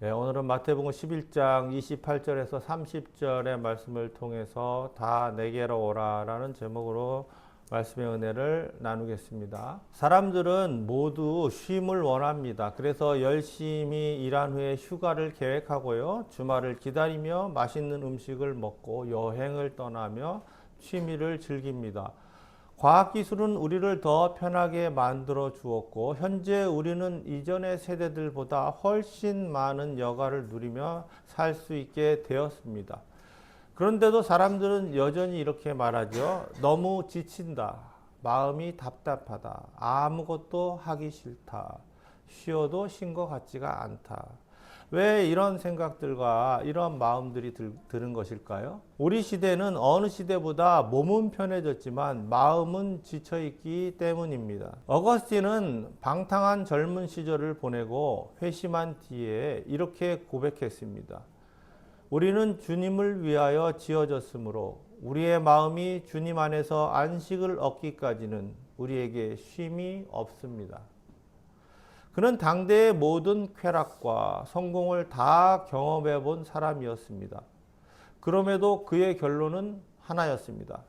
네, 오늘은 마태복음 11장 28절에서 30절의 말씀을 통해서 다 내게로 오라라는 제목으로 말씀의 은혜를 나누겠습니다. 사람들은 모두 쉼을 원합니다. 그래서 열심히 일한 후에 휴가를 계획하고요. 주말을 기다리며 맛있는 음식을 먹고 여행을 떠나며 취미를 즐깁니다. 과학기술은 우리를 더 편하게 만들어 주었고 현재 우리는 이전의 세대들보다 훨씬 많은 여가를 누리며 살 수 있게 되었습니다. 그런데도 사람들은 여전히 이렇게 말하죠. 너무 지친다. 마음이 답답하다. 아무것도 하기 싫다. 쉬어도 쉰 것 같지가 않다. 왜 이런 생각들과 이런 마음들이 드는 것일까요? 우리 시대는 어느 시대보다 몸은 편해졌지만 마음은 지쳐있기 때문입니다. 어거스틴은 방탕한 젊은 시절을 보내고 회심한 뒤에 이렇게 고백했습니다. 우리는 주님을 위하여 지어졌으므로 우리의 마음이 주님 안에서 안식을 얻기까지는 우리에게 쉼이 없습니다. 그는 당대의 모든 쾌락과 성공을 다 경험해 본 사람이었습니다. 그럼에도 그의 결론은 하나였습니다.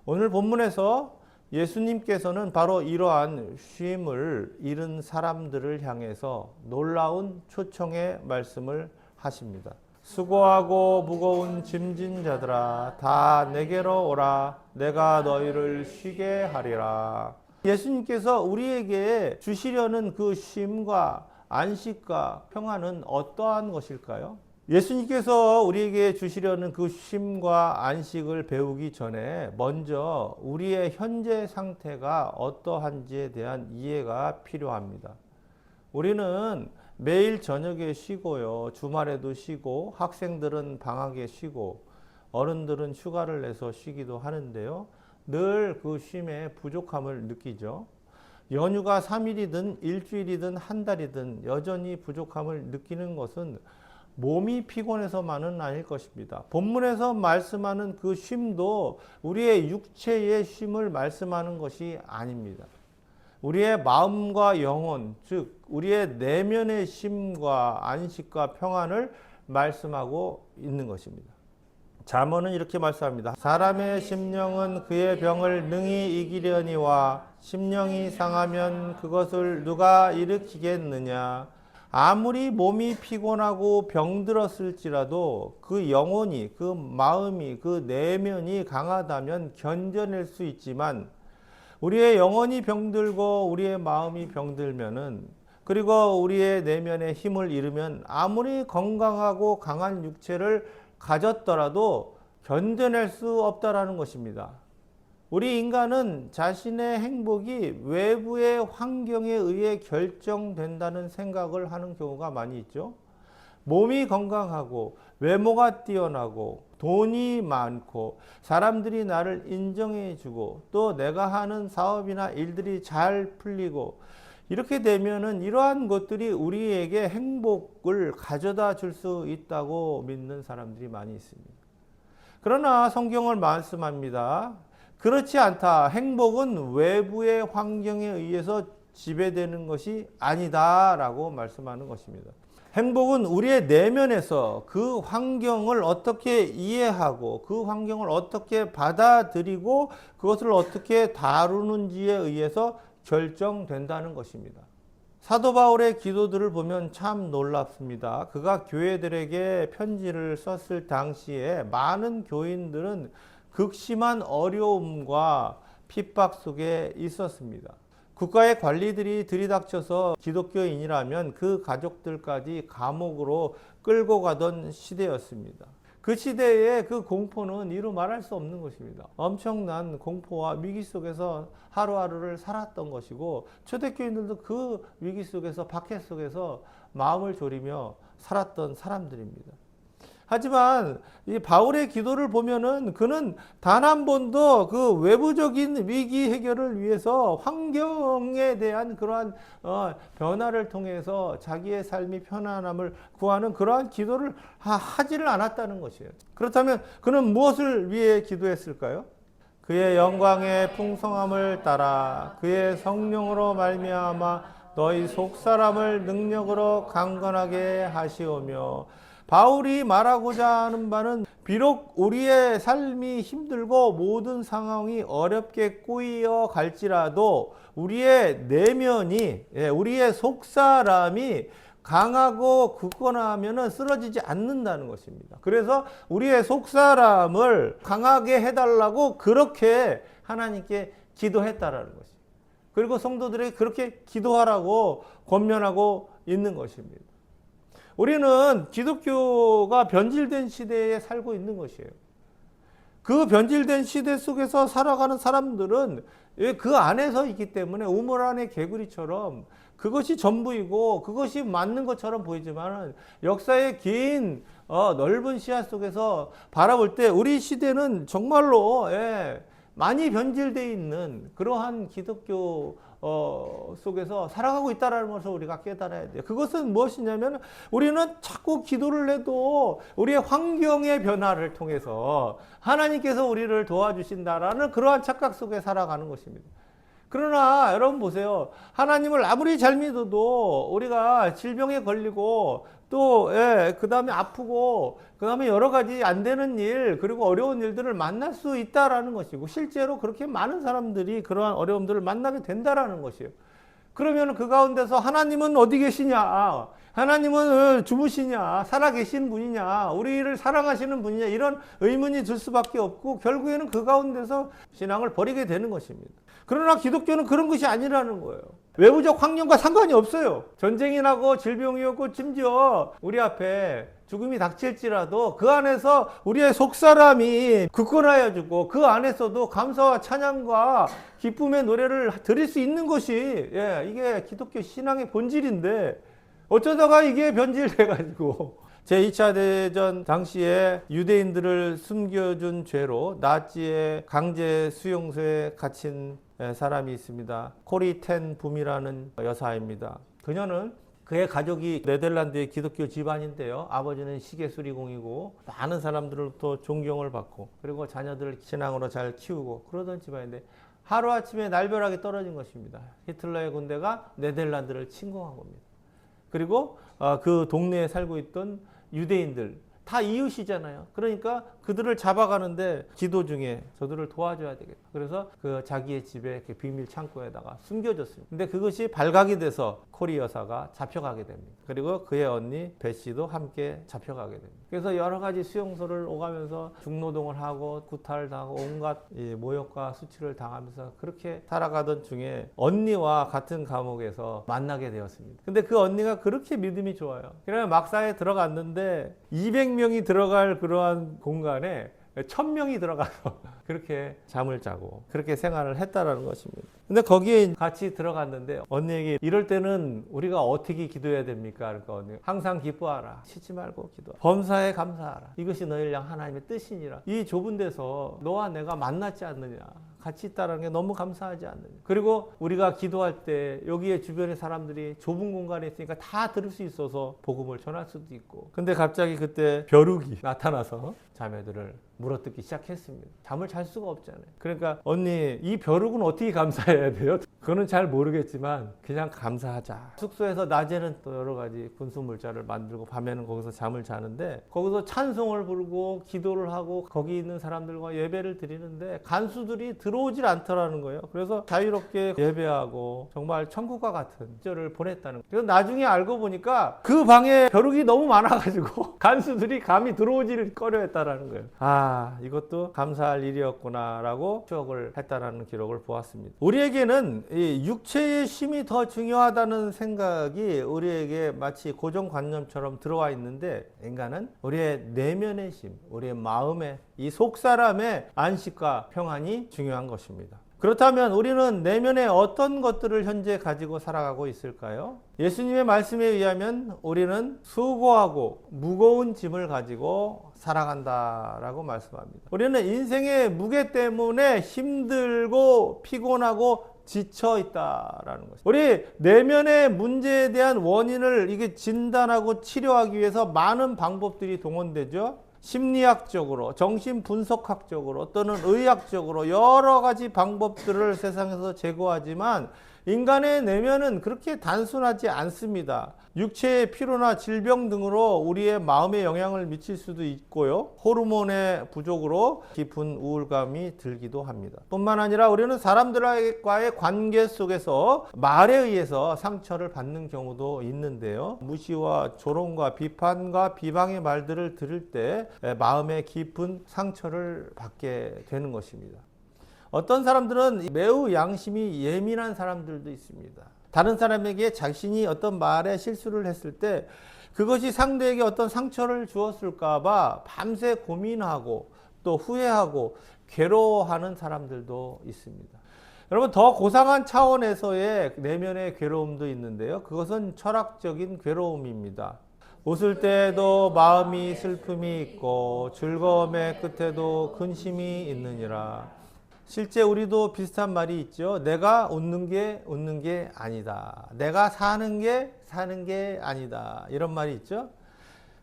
오늘 본문에서 예수님께서는 바로 이러한 쉼을 잃은 사람들을 향해서 놀라운 초청의 말씀을 하십니다. 수고하고 무거운 짐진 자들아 다 내게로 오라 내가 너희를 쉬게 하리라. 예수님께서 우리에게 주시려는 그 쉼과 안식과 평안은 어떠한 것일까요? 예수님께서 우리에게 주시려는 그 쉼과 안식을 배우기 전에 먼저 우리의 현재 상태가 어떠한지에 대한 이해가 필요합니다. 우리는 매일 저녁에 쉬고요. 주말에도 쉬고 학생들은 방학에 쉬고 어른들은 휴가를 내서 쉬기도 하는데요. 늘 그 쉼의 부족함을 느끼죠. 연휴가 3일이든 일주일이든 한 달이든 여전히 부족함을 느끼는 것은 몸이 피곤해서만은 아닐 것입니다. 본문에서 말씀하는 그 쉼도 우리의 육체의 쉼을 말씀하는 것이 아닙니다. 우리의 마음과 영혼, 즉 우리의 내면의 쉼과 안식과 평안을 말씀하고 있는 것입니다. 잠언은 이렇게 말씀합니다. 사람의 심령은 그의 병을 능히 이기려니와 심령이 상하면 그것을 누가 일으키겠느냐. 아무리 몸이 피곤하고 병들었을지라도 그 영혼이, 그 마음이, 그 내면이 강하다면 견뎌낼 수 있지만 우리의 영혼이 병들고 우리의 마음이 병들면은 그리고 우리의 내면의 힘을 잃으면 아무리 건강하고 강한 육체를 가졌더라도 견뎌낼 수 없다라는 것입니다. 우리 인간은 자신의 행복이 외부의 환경에 의해 결정된다는 생각을 하는 경우가 많이 있죠. 몸이 건강하고 외모가 뛰어나고 돈이 많고 사람들이 나를 인정해 주고 또 내가 하는 사업이나 일들이 잘 풀리고 이렇게 되면은 이러한 것들이 우리에게 행복을 가져다 줄 수 있다고 믿는 사람들이 많이 있습니다. 그러나 성경을 말씀합니다. 그렇지 않다. 행복은 외부의 환경에 의해서 지배되는 것이 아니다라고 말씀하는 것입니다. 행복은 우리의 내면에서 그 환경을 어떻게 이해하고 그 환경을 어떻게 받아들이고 그것을 어떻게 다루는지에 의해서 결정된다는 것입니다. 사도 바울의 기도들을 보면 참 놀랍습니다. 그가 교회들에게 편지를 썼을 당시에 많은 교인들은 극심한 어려움과 핍박 속에 있었습니다. 국가의 관리들이 들이닥쳐서 기독교인이라면 그 가족들까지 감옥으로 끌고 가던 시대였습니다. 그 시대의 그 공포는 이루 말할 수 없는 것입니다. 엄청난 공포와 위기 속에서 하루하루를 살았던 것이고 초대교인들도 그 위기 속에서 박해 속에서 마음을 졸이며 살았던 사람들입니다. 하지만 이 바울의 기도를 보면은 그는 단 한 번도 그 외부적인 위기 해결을 위해서 환경에 대한 그러한 변화를 통해서 자기의 삶이 편안함을 구하는 그러한 기도를 하지를 않았다는 것이에요. 그렇다면 그는 무엇을 위해 기도했을까요? 그의 영광의 풍성함을 따라 그의 성령으로 말미암아 너희 속사람을 능력으로 강건하게 하시오며. 바울이 말하고자 하는 바는 비록 우리의 삶이 힘들고 모든 상황이 어렵게 꼬이어 갈지라도 우리의 내면이, 우리의 속사람이 강하고 굳건하면은 쓰러지지 않는다는 것입니다. 그래서 우리의 속사람을 강하게 해달라고 그렇게 하나님께 기도했다라는 것입니다. 그리고 성도들에게 그렇게 기도하라고 권면하고 있는 것입니다. 우리는 기독교가 변질된 시대에 살고 있는 것이에요. 그 변질된 시대 속에서 살아가는 사람들은 그 안에서 있기 때문에 우물 안의 개구리처럼 그것이 전부이고 그것이 맞는 것처럼 보이지만 역사의 긴 넓은 시야 속에서 바라볼 때 우리 시대는 정말로 많이 변질되어 있는 그러한 기독교 속에서 살아가고 있다는 것을 우리가 깨달아야 돼요. 그것은 무엇이냐면 우리는 자꾸 기도를 해도 우리의 환경의 변화를 통해서 하나님께서 우리를 도와주신다라는 그러한 착각 속에 살아가는 것입니다. 그러나 여러분 보세요. 하나님을 아무리 잘 믿어도 우리가 질병에 걸리고 또 그 다음에 아프고 그 다음에 여러 가지 안 되는 일 그리고 어려운 일들을 만날 수 있다라는 것이고 실제로 그렇게 많은 사람들이 그러한 어려움들을 만나게 된다라는 것이에요. 그러면 그 가운데서 하나님은 어디 계시냐? 하나님은 주무시냐? 살아계신 분이냐? 우리를 사랑하시는 분이냐? 이런 의문이 들 수밖에 없고 결국에는 그 가운데서 신앙을 버리게 되는 것입니다. 그러나 기독교는 그런 것이 아니라는 거예요. 외부적 환경과 상관이 없어요. 전쟁이 나고 질병이 오고 심지어 우리 앞에 죽음이 닥칠지라도 그 안에서 우리의 속사람이 굳건하여 주고 그 안에서도 감사와 찬양과 기쁨의 노래를 드릴 수 있는 것이 이게 기독교 신앙의 본질인데 어쩌다가 이게 변질돼가지고 제2차 대전 당시에 유대인들을 숨겨준 죄로 나치의 강제 수용소에 gat힌 사람이 있습니다. 코리 텐 붐이라는 여사입니다. 그녀는 그의 가족이 네덜란드의 기독교 집안인데요. 아버지는 시계수리공이고 많은 사람들로부터 존경을 받고 그리고 자녀들을 신앙으로 잘 키우고 그러던 집안인데 하루아침에 날벼락이 떨어진 것입니다. 히틀러의 군대가 네덜란드를 침공한 겁니다. 그리고 그 동네에 살고 있던 유대인들 다 이웃이잖아요. 그러니까 그들을 잡아가는데 기도 중에 저들을 도와줘야 되겠다. 그래서 그 자기의 집에 비밀 창고에다가 숨겨졌습니다. 근데 그것이 발각이 돼서 코리 여사가 잡혀가게 됩니다. 그리고 그의 언니 배 씨도 함께 잡혀가게 됩니다. 그래서 여러 가지 수용소를 오가면서 중노동을 하고 구타를 당하고 온갖 모욕과 수치를 당하면서 그렇게 살아가던 중에 언니와 같은 감옥에서 만나게 되었습니다. 근데 그 언니가 그렇게 믿음이 좋아요. 그래서 막사에 들어갔는데 200명이 들어갈 그러한 공간에 1000명이 들어가서 그렇게 잠을 자고 그렇게 생활을 했다라는 것입니다. 근데 거기에 같이 들어갔는데 언니에게 이럴 때는 우리가 어떻게 기도해야 됩니까? 그러니까 언니가 항상 기뻐하라. 쉬지 말고 기도하라. 범사에 감사하라. 이것이 너희를 향한 하나님의 뜻이니라. 이 좁은 데서 너와 내가 만났지 않느냐. 같이 있다는 게 너무 감사하지 않느냐. 그리고 우리가 기도할 때 여기에 주변의 사람들이 좁은 공간에 있으니까 다 들을 수 있어서 복음을 전할 수도 있고. 근데 갑자기 그때 벼룩이 나타나서 자매들을 물어뜯기 시작했습니다. 잠을 잘 수가 없잖아요. 그러니까 언니 이 벼룩은 어떻게 감사해야 돼요? 그거는 잘 모르겠지만 그냥 감사하자. 숙소에서 낮에는 또 여러 가지 군수물자를 만들고 밤에는 거기서 잠을 자는데 거기서 찬송을 부르고 기도를 하고 거기 있는 사람들과 예배를 드리는데 간수들이 들어오질 않더라는 거예요. 그래서 자유롭게 예배하고 정말 천국과 같은 시절을 보냈다는 거예요. 그래서 나중에 알고 보니까 그 방에 벼룩이 너무 많아가지고 간수들이 감히 들어오지를 꺼려했다라는 거예요. 이것도 감사할 일이었구나라고 추억을 했다라는 기록을 보았습니다. 우리에게는 이 육체의 쉼이 더 중요하다는 생각이 우리에게 마치 고정관념처럼 들어와 있는데 인간은 우리의 내면의 쉼, 우리의 마음의 이 속사람의 안식과 평안이 중요한 것입니다. 그렇다면 우리는 내면에 어떤 것들을 현재 가지고 살아가고 있을까요? 예수님의 말씀에 의하면 우리는 수고하고 무거운 짐을 가지고 살아간다라고 말씀합니다. 우리는 인생의 무게 때문에 힘들고 피곤하고 지쳐 있다라는 것입니다. 우리 내면의 문제에 대한 원인을 이게 진단하고 치료하기 위해서 많은 방법들이 동원되죠. 심리학적으로, 정신분석학적으로 또는 의학적으로 여러 가지 방법들을 세상에서 제고하지만 인간의 내면은 그렇게 단순하지 않습니다. 육체의 피로나 질병 등으로 우리의 마음에 영향을 미칠 수도 있고요. 호르몬의 부족으로 깊은 우울감이 들기도 합니다. 뿐만 아니라 우리는 사람들과의 관계 속에서 말에 의해서 상처를 받는 경우도 있는데요. 무시와 조롱과 비판과 비방의 말들을 들을 때 마음에 깊은 상처를 받게 되는 것입니다. 어떤 사람들은 매우 양심이 예민한 사람들도 있습니다. 다른 사람에게 자신이 어떤 말에 실수를 했을 때 그것이 상대에게 어떤 상처를 주었을까 봐 밤새 고민하고 또 후회하고 괴로워하는 사람들도 있습니다. 여러분, 더 고상한 차원에서의 내면의 괴로움도 있는데요. 그것은 철학적인 괴로움입니다. 웃을 때에도 마음이 슬픔이 있고 즐거움의 끝에도 근심이 있느니라. 실제 우리도 비슷한 말이 있죠. 내가 웃는 게 아니다. 내가 사는 게 아니다. 이런 말이 있죠.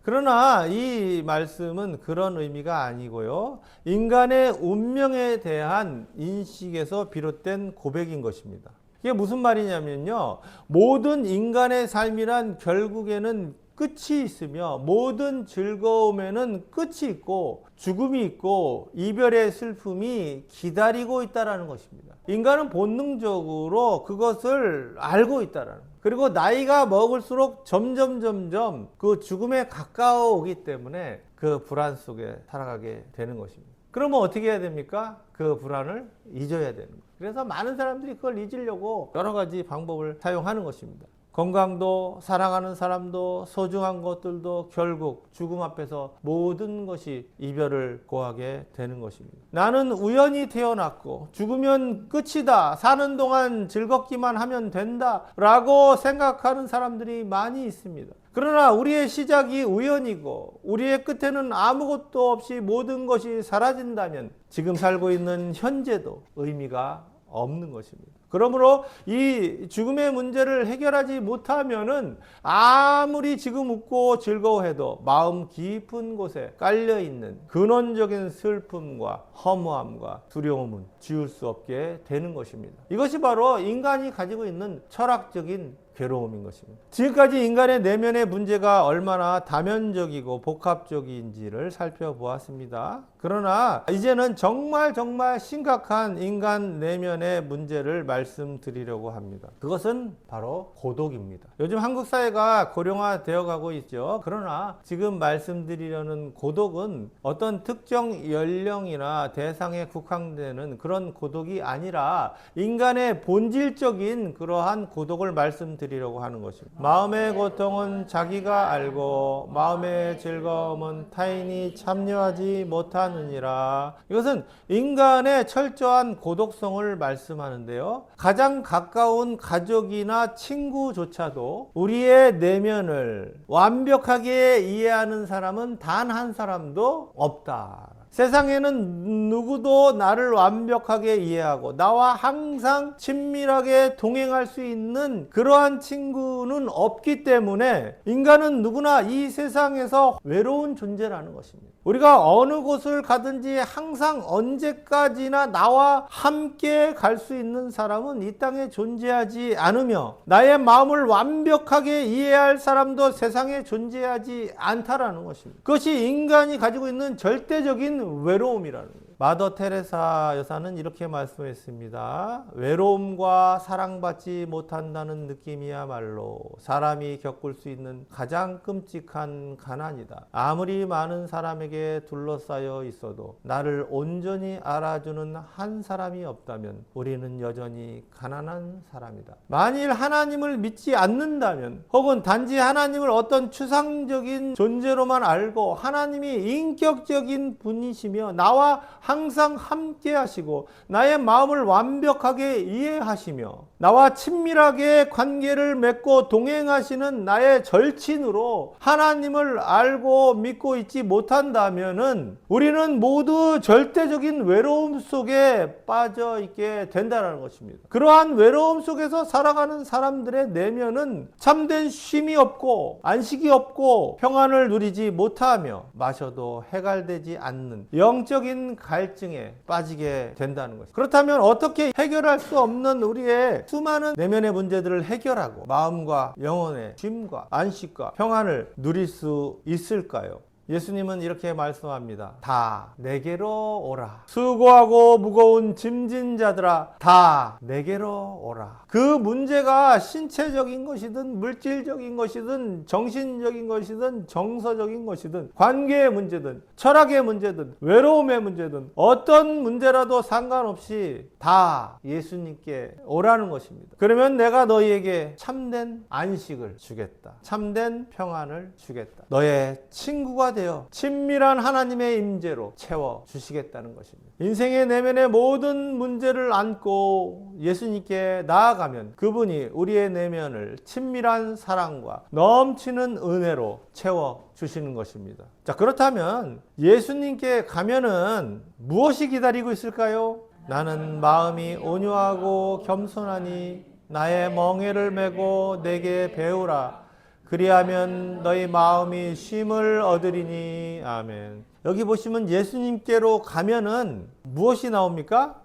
그러나 이 말씀은 그런 의미가 아니고요. 인간의 운명에 대한 인식에서 비롯된 고백인 것입니다. 이게 무슨 말이냐면요. 모든 인간의 삶이란 결국에는 끝이 있으며 모든 즐거움에는 끝이 있고 죽음이 있고 이별의 슬픔이 기다리고 있다는 것입니다. 인간은 본능적으로 그것을 알고 있다는 거예요. 그리고 나이가 먹을수록 점점 그 죽음에 가까워오기 때문에 그 불안 속에 살아가게 되는 것입니다. 그러면 어떻게 해야 됩니까? 그 불안을 잊어야 되는 거예요. 그래서 많은 사람들이 그걸 잊으려고 여러 가지 방법을 사용하는 것입니다. 건강도 사랑하는 사람도 소중한 것들도 결국 죽음 앞에서 모든 것이 이별을 고하게 되는 것입니다. 나는 우연히 태어났고 죽으면 끝이다. 사는 동안 즐겁기만 하면 된다. 라고 생각하는 사람들이 많이 있습니다. 그러나 우리의 시작이 우연이고 우리의 끝에는 아무것도 없이 모든 것이 사라진다면 지금 살고 있는 현재도 의미가 없는 것입니다. 그러므로 이 죽음의 문제를 해결하지 못하면은 아무리 지금 웃고 즐거워해도 마음 깊은 곳에 깔려있는 근원적인 슬픔과 허무함과 두려움은 지울 수 없게 되는 것입니다. 이것이 바로 인간이 가지고 있는 철학적인 괴로움인 것입니다. 지금까지 인간의 내면의 문제가 얼마나 다면적이고 복합적인지를 살펴보았습니다. 그러나 이제는 정말 심각한 인간 내면의 문제를 말씀드리려고 합니다. 그것은 바로 고독입니다. 요즘 한국 사회가 고령화되어 가고 있죠. 그러나 지금 말씀드리려는 고독은 어떤 특정 연령이나 대상에 국한되는 그런 고독이 아니라 인간의 본질적인 그러한 고독을 말씀드리려고 하는 것입니다. 마음의 고통은 자기가 알고 마음의 즐거움은 타인이 참여하지 못하느니라. 이것은 인간의 철저한 고독성을 말씀하는데요. 가장 가까운 가족이나 친구조차도 우리의 내면을 완벽하게 이해하는 사람은 단 한 사람도 없다. 세상에는 누구도 나를 완벽하게 이해하고 나와 항상 친밀하게 동행할 수 있는 그러한 친구는 없기 때문에 인간은 누구나 이 세상에서 외로운 존재라는 것입니다. 우리가 어느 곳을 가든지 항상 언제까지나 나와 함께 갈 수 있는 사람은 이 땅에 존재하지 않으며 나의 마음을 완벽하게 이해할 사람도 세상에 존재하지 않다라는 것입니다. 그것이 인간이 가지고 있는 절대적인 외로움이라는 거예요. 마더 테레사 여사는 이렇게 말씀했습니다. 외로움과 사랑받지 못한다는 느낌이야말로 사람이 겪을 수 있는 가장 끔찍한 가난이다. 아무리 많은 사람에게 둘러싸여 있어도 나를 온전히 알아주는 한 사람이 없다면 우리는 여전히 가난한 사람이다. 만일 하나님을 믿지 않는다면 혹은 단지 하나님을 어떤 추상적인 존재로만 알고 하나님이 인격적인 분이시며 나와 항상 함께 하시고 나의 마음을 완벽하게 이해하시며 나와 친밀하게 관계를 맺고 동행하시는 나의 절친으로 하나님을 알고 믿고 있지 못한다면은 우리는 모두 절대적인 외로움 속에 빠져 있게 된다는 것입니다. 그러한 외로움 속에서 살아가는 사람들의 내면은 참된 쉼이 없고 안식이 없고 평안을 누리지 못하며 마셔도 해갈되지 않는 영적인 갈증에 빠지게 된다는 것입니다. 그렇다면 어떻게 해결할 수 없는 우리의 수많은 내면의 문제들을 해결하고 마음과 영혼의 쉼과 안식과 평안을 누릴 수 있을까요? 예수님은 이렇게 말씀합니다. 다 내게로 오라. 수고하고 무거운 짐진 자들아, 다 내게로 오라. 그 문제가 신체적인 것이든 물질적인 것이든 정신적인 것이든 정서적인 것이든 관계의 문제든 철학의 문제든 외로움의 문제든 어떤 문제라도 상관없이 다 예수님께 오라는 것입니다. 그러면 내가 너희에게 참된 안식을 주겠다. 참된 평안을 주겠다. 너의 친구가 되어 친밀한 하나님의 임재로 채워 주시겠다는 것입니다. 인생의 내면의 모든 문제를 안고 예수님께 나아가면 그분이 우리의 내면을 친밀한 사랑과 넘치는 은혜로 채워 주시는 것입니다. 자, 그렇다면 예수님께 가면은 무엇이 기다리고 있을까요? 나는 마음이 온유하고 겸손하니 나의 멍에를 메고 내게 배우라. 그리하면 너희 마음이 쉼을 얻으리니. 아멘. 여기 보시면 예수님께로 가면은 무엇이 나옵니까?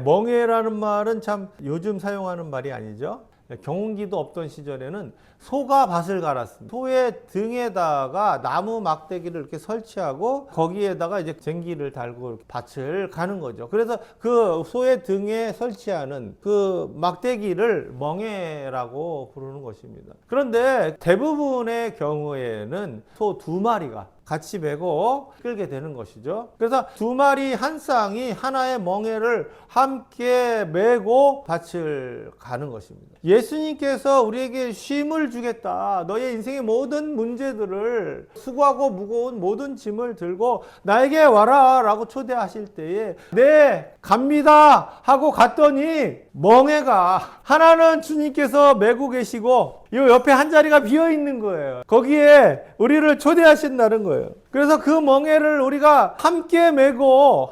멍에라는 말은 참 요즘 사용하는 말이 아니죠. 경운기도 없던 시절에는 소가 밭을 갈았습니다. 소의 등에다가 나무 막대기를 이렇게 설치하고 거기에다가 이제 쟁기를 달고 밭을 가는 거죠. 그래서 그 소의 등에 설치하는 그 막대기를 멍에라고 부르는 것입니다. 그런데 대부분의 경우에는 소 2마리가 같이 메고 끌게 되는 것이죠. 그래서 2마리 한 쌍이 하나의 멍에를 함께 메고 밭을 가는 것입니다. 예수님께서 우리에게 쉼을 주겠다. 너의 인생의 모든 문제들을 수고하고 무거운 모든 짐을 들고 나에게 와라 라고 초대하실 때에 네 갑니다 하고 갔더니 멍에가 하나는 주님께서 메고 계시고 이 옆에 한 자리가 비어 있는 거예요. 거기에 우리를 초대하신다는 거예요. 그래서 그 멍에를 우리가 함께 메고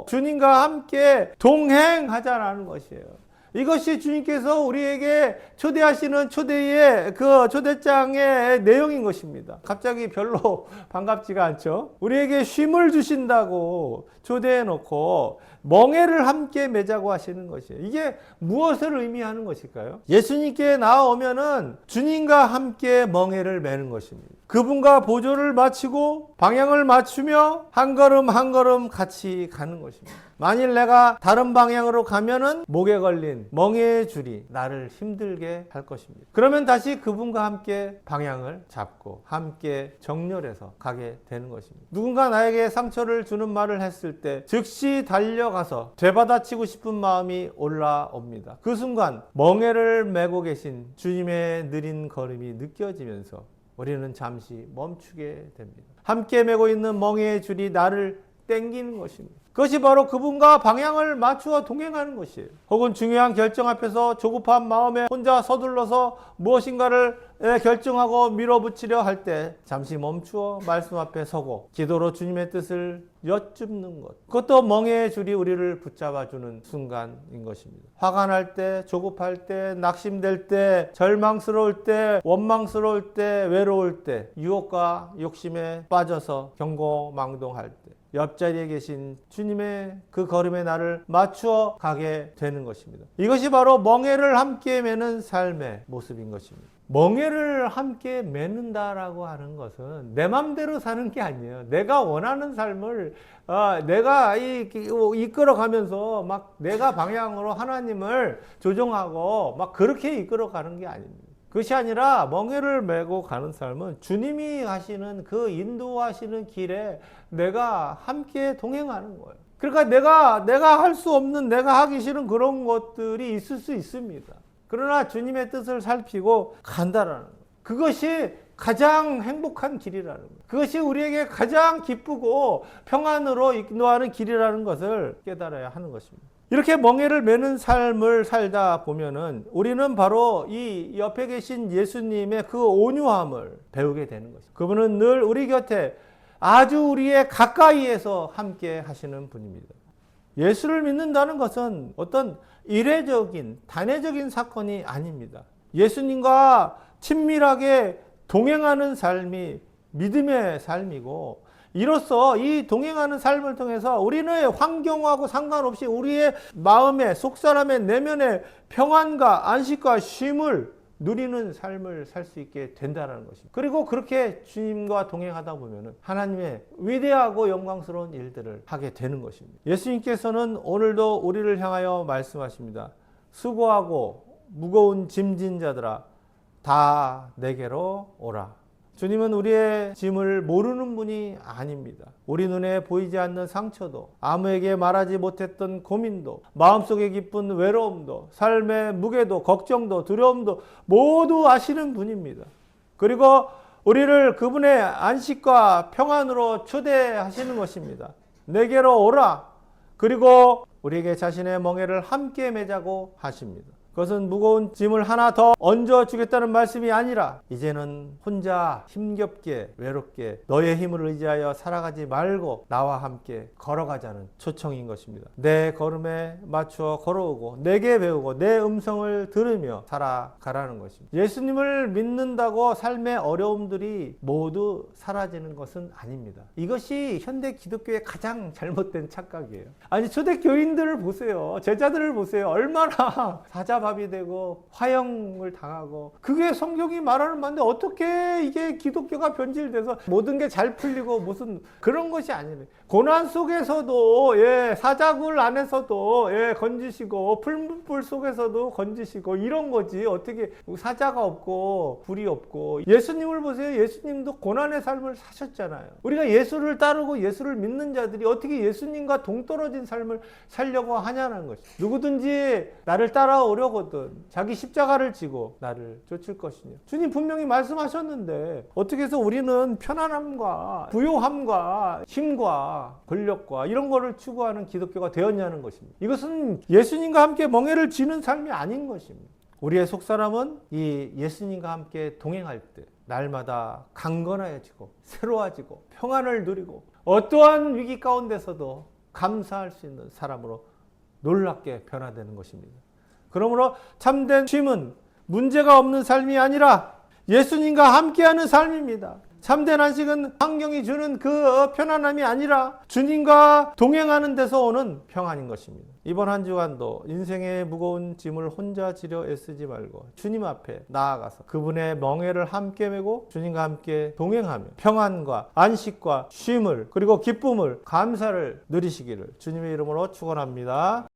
주님과 함께 동행하자라는 것이에요. 이것이 주님께서 우리에게 초대하시는 초대의 그 초대장의 내용인 것입니다. 갑자기 별로 반갑지가 않죠. 우리에게 쉼을 주신다고 초대해 놓고 멍에를 함께 매자고 하시는 것이에요. 이게 무엇을 의미하는 것일까요? 예수님께 나아오면은 주님과 함께 멍에를 매는 것입니다. 그분과 보조를 맞추고 방향을 맞추며 한 걸음 한 걸음 같이 가는 것입니다. 만일 내가 다른 방향으로 가면은 목에 걸린 멍에의 줄이 나를 힘들게 할 것입니다. 그러면 다시 그분과 함께 방향을 잡고 함께 정렬해서 가게 되는 것입니다. 누군가 나에게 상처를 주는 말을 했을 때 즉시 달려가서 되받아치고 싶은 마음이 올라옵니다. 그 순간 멍에를 메고 계신 주님의 느린 걸음이 느껴지면서 우리는 잠시 멈추게 됩니다. 함께 메고 있는 멍에의 줄이 나를 땡기는 것입니다. 그것이 바로 그분과 방향을 맞추어 동행하는 것이에요. 혹은 중요한 결정 앞에서 조급한 마음에 혼자 서둘러서 무엇인가를 결정하고 밀어붙이려 할 때 잠시 멈추어 말씀 앞에 서고 기도로 주님의 뜻을 여쭙는 것. 그것도 멍에의 줄이 우리를 붙잡아주는 순간인 것입니다. 화가 날 때, 조급할 때, 낙심될 때, 절망스러울 때, 원망스러울 때, 외로울 때, 유혹과 욕심에 빠져서 경고망동할 때 옆자리에 계신 주님의 그 걸음에 나를 맞추어 가게 되는 것입니다. 이것이 바로 멍에를 함께 매는 삶의 모습인 것입니다. 멍에를 함께 매는다라고 하는 것은 내 맘대로 사는 게 아니에요. 내가 원하는 삶을 내가 이끌어가면서 막 내가 방향으로 하나님을 조종하고 막 그렇게 이끌어가는 게 아닙니다. 그것이 아니라 멍에를 메고 가는 삶은 주님이 하시는 그 인도하시는 길에 내가 함께 동행하는 거예요. 그러니까 내가 할 수 없는, 내가 하기 싫은 그런 것들이 있을 수 있습니다. 그러나 주님의 뜻을 살피고 간다라는 거예요. 그것이 가장 행복한 길이라는 거예요. 그것이 우리에게 가장 기쁘고 평안으로 인도하는 길이라는 것을 깨달아야 하는 것입니다. 이렇게 멍에를 매는 삶을 살다 보면은 우리는 바로 이 옆에 계신 예수님의 그 온유함을 배우게 되는 것입니다. 그분은 늘 우리 곁에 아주 우리의 가까이에서 함께 하시는 분입니다. 예수를 믿는다는 것은 어떤 이례적인, 단회적인 사건이 아닙니다. 예수님과 친밀하게 동행하는 삶이 믿음의 삶이고 이로써 이 동행하는 삶을 통해서 우리는 환경하고 상관없이 우리의 마음에, 속사람의 내면의 평안과 안식과 쉼을 누리는 삶을 살 수 있게 된다는 것입니다. 그리고 그렇게 주님과 동행하다 보면 하나님의 위대하고 영광스러운 일들을 하게 되는 것입니다. 예수님께서는 오늘도 우리를 향하여 말씀하십니다. 수고하고 무거운 짐진 자들아 다 내게로 오라. 주님은 우리의 짐을 모르는 분이 아닙니다. 우리 눈에 보이지 않는 상처도, 아무에게 말하지 못했던 고민도, 마음속에 깊은 외로움도, 삶의 무게도, 걱정도, 두려움도 모두 아시는 분입니다. 그리고 우리를 그분의 안식과 평안으로 초대하시는 것입니다. 내게로 오라. 그리고 우리에게 자신의 멍에를 함께 매자고 하십니다. 그것은 무거운 짐을 하나 더 얹어주겠다는 말씀이 아니라 이제는 혼자 힘겹게 외롭게 너의 힘을 의지하여 살아가지 말고 나와 함께 걸어가자는 초청인 것입니다. 내 걸음에 맞추어 걸어오고 내게 배우고 내 음성을 들으며 살아가라는 것입니다. 예수님을 믿는다고 삶의 어려움들이 모두 사라지는 것은 아닙니다. 이것이 현대 기독교의 가장 잘못된 착각이에요. 아니 초대교인들을 보세요. 제자들을 보세요. 얼마나 사자밥이 되고 화형을 당하고 그게 성경이 말하는 바인데 어떻게 이게 기독교가 변질돼서 모든 게 잘 풀리고 무슨 그런 것이 아니네. 고난 속에서도 사자굴 안에서도 건지시고 풀문불 속에서도 건지시고 이런 거지. 어떻게 사자가 없고 불이 없고. 예수님을 보세요. 예수님도 고난의 삶을 사셨잖아요. 우리가 예수를 따르고 예수를 믿는 자들이 어떻게 예수님과 동떨어진 삶을 살려고 하냐는 것이. 누구든지 나를 따라오려거든 자기 십자가를 지고 나를 쫓을 것이냐. 주님 분명히 말씀하셨는데 어떻게 해서 우리는 편안함과 부요함과 힘과 권력과 이런 거를 추구하는 기독교가 되었냐는 것입니다. 이것은 예수님과 함께 멍에를 지는 삶이 아닌 것입니다. 우리의 속사람은 이 예수님과 함께 동행할 때 날마다 강건해지고 새로워지고 평안을 누리고 어떠한 위기 가운데서도 감사할 수 있는 사람으로 놀랍게 변화되는 것입니다. 그러므로 참된 쉼은 문제가 없는 삶이 아니라 예수님과 함께하는 삶입니다. 참된 안식은 환경이 주는 그 편안함이 아니라 주님과 동행하는 데서 오는 평안인 것입니다. 이번 한 주간도 인생의 무거운 짐을 혼자 지려 애쓰지 말고 주님 앞에 나아가서 그분의 멍에를 함께 메고 주님과 함께 동행하며 평안과 안식과 쉼을 그리고 기쁨을 감사를 누리시기를 주님의 이름으로 축원합니다.